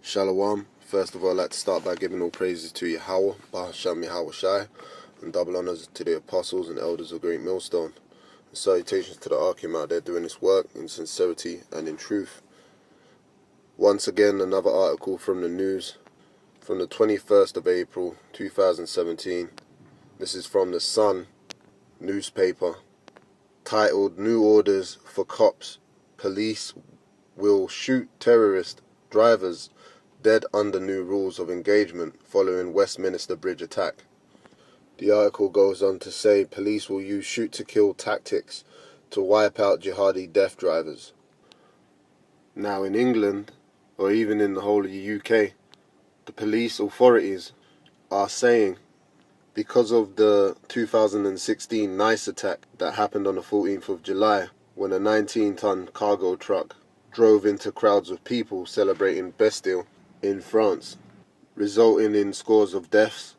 Shalom. First of all, I'd like to start by giving all praises to Yahweh, Bahasham and double honors to the apostles and elders of GreatMillStone. And salutations to the Archim out there doing this work in sincerity and in truth. Once again, another article from the news from the 21st of April 2017. This is from the Sun newspaper, titled "New Orders for Cops. Police will shoot terrorist drivers dead under new rules of engagement following Westminster Bridge attack." The article goes on to say police will use shoot-to-kill tactics to wipe out jihadi deaf drivers. Now in England, or even in the whole of the UK, the police authorities are saying, because of the 2016 Nice attack that happened on the 14th of July, when a 19-ton cargo truck drove into crowds of people celebrating Bastille in France, resulting in scores of deaths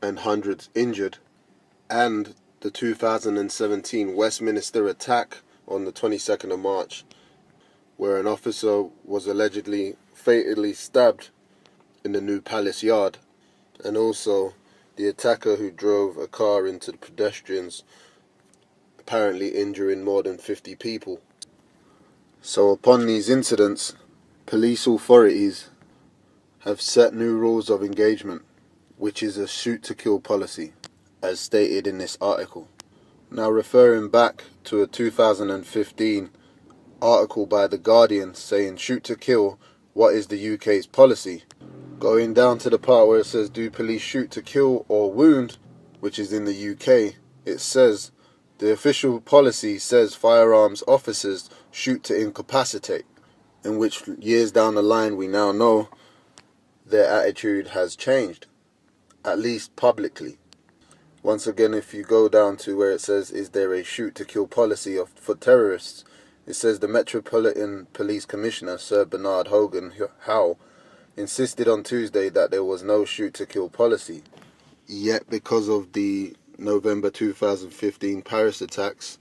and hundreds injured, and the 2017 Westminster attack on the 22nd of March, where an officer was allegedly fatally stabbed in the New Palace Yard, and also the attacker who drove a car into the pedestrians, apparently injuring more than 50 people. So upon these incidents, police authorities have set new rules of engagement, which is a shoot-to-kill policy, as stated in this article. Now, referring back to a 2015 article by The Guardian saying shoot-to-kill, what is the UK's policy? Going down to the part where it says, do police shoot to kill or wound, which is in the UK, it says, the official policy says firearms officers shoot to incapacitate, in which years down the line we now know their attitude has changed, at least publicly. Once again, if you go down to where it says, is there a shoot-to-kill policy for terrorists, it says the Metropolitan Police Commissioner, Sir Bernard Hogan Howe, insisted on Tuesday that there was no shoot-to-kill policy. Yet, because of the November 2015 Paris attacks,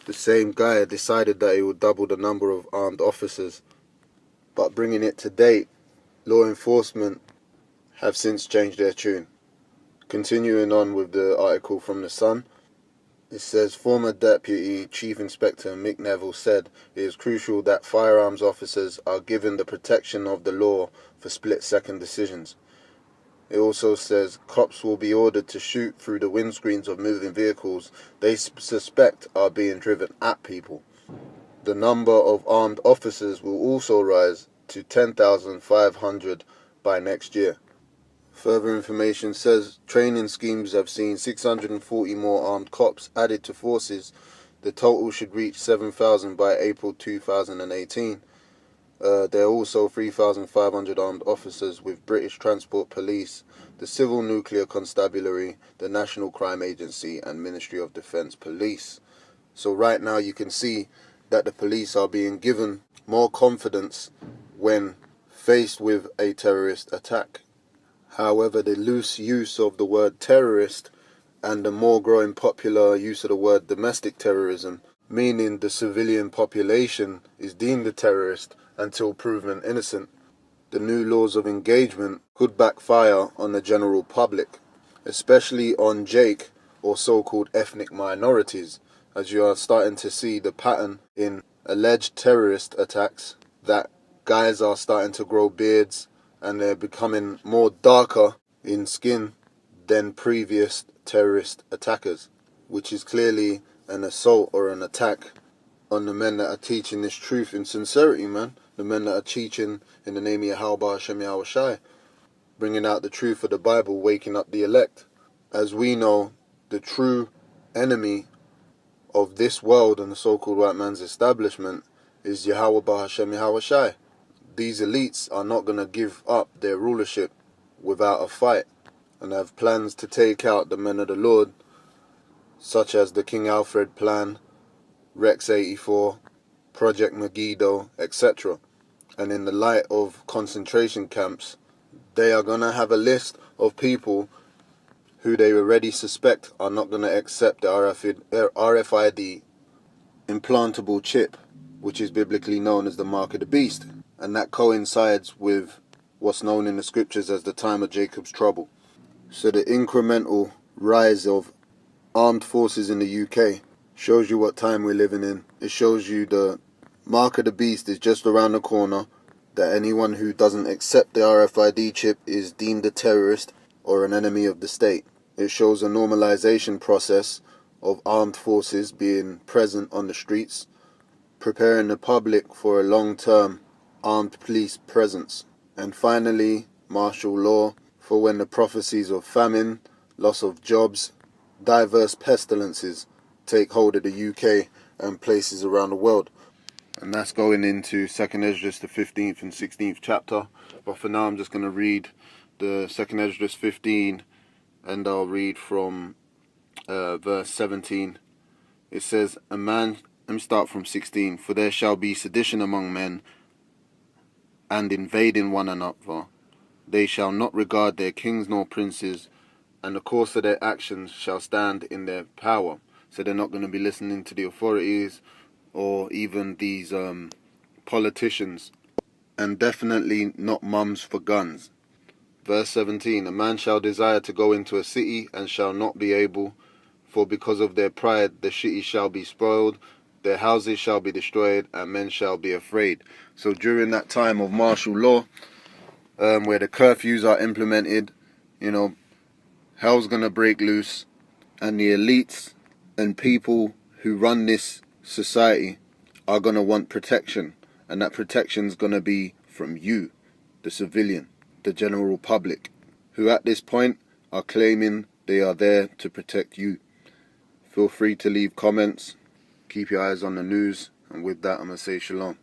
the same guy decided that he would double the number of armed officers. But bringing it to date, law enforcement have since changed their tune. Continuing on with the article from The Sun, it says former Deputy Chief Inspector Mick Neville said it is crucial that firearms officers are given the protection of the law for split-second decisions. It also says cops will be ordered to shoot through the windscreens of moving vehicles they suspect are being driven at people. The number of armed officers will also rise to 10,500 by next year. Further information says training schemes have seen 640 more armed cops added to forces. The total should reach 7,000 by April 2018. There are also 3,500 armed officers with British Transport Police, the Civil Nuclear Constabulary, the National Crime Agency and Ministry of Defence Police. So right now you can see that the police are being given more confidence when faced with a terrorist attack. However, the loose use of the word terrorist and the more growing popular use of the word domestic terrorism, meaning the civilian population is deemed a terrorist until proven innocent, the new laws of engagement could backfire on the general public, especially on Jake or so-called ethnic minorities, as you are starting to see the pattern in alleged terrorist attacks that guys are starting to grow beards and they're becoming more darker in skin than previous terrorist attackers, which is clearly an assault or an attack on the men that are teaching this truth in sincerity, man. The men that are teaching in the name of Yahweh, bringing out the truth of the Bible, waking up the elect. As we know, the true enemy of this world and the so-called white man's establishment is Yahweh. These elites are not going to give up their rulership without a fight, and have plans to take out the men of the Lord, such as the King Alfred Plan, Rex 84, Project Megiddo, etc. And in the light of concentration camps, they are going to have a list of people who they already suspect are not going to accept the RFID implantable chip, which is biblically known as the mark of the beast. and that coincides with what's known in the scriptures as the time of Jacob's trouble. So the incremental rise of armed forces in the UK shows you what time we're living in. It shows you the mark of the beast is just around the corner, that anyone who doesn't accept the RFID chip is deemed a terrorist or an enemy of the state. It shows a normalization process of armed forces being present on the streets, preparing the public for a long-term armed police presence. And finally, martial law for when the prophecies of famine, loss of jobs, diverse pestilences take hold of the UK and places around the world. And that's going into 2nd Esdras, the 15th and 16th chapter. But for now I'm just going to read the 2nd Esdras 15, and I'll read from verse 17. It says, let me start from 16. For there shall be sedition among men, and invading one another. They shall not regard their kings nor princes, and the course of their actions shall stand in their power. So they're not going to be listening to the authorities or even these politicians, and definitely not mums for guns. Verse 17, a man shall desire to go into a city and shall not be able, for because of their pride the city shall be spoiled, their houses shall be destroyed, and men shall be afraid. So during that time of martial law, where the curfews are implemented, you know, hell's gonna break loose, and the elites and people who run this society are gonna want protection, and that protection's gonna be from you, the civilian, the general public, who at this point are claiming they are there to protect you. Feel free to leave comments, keep your eyes on the news, and with that I'm gonna say shalom.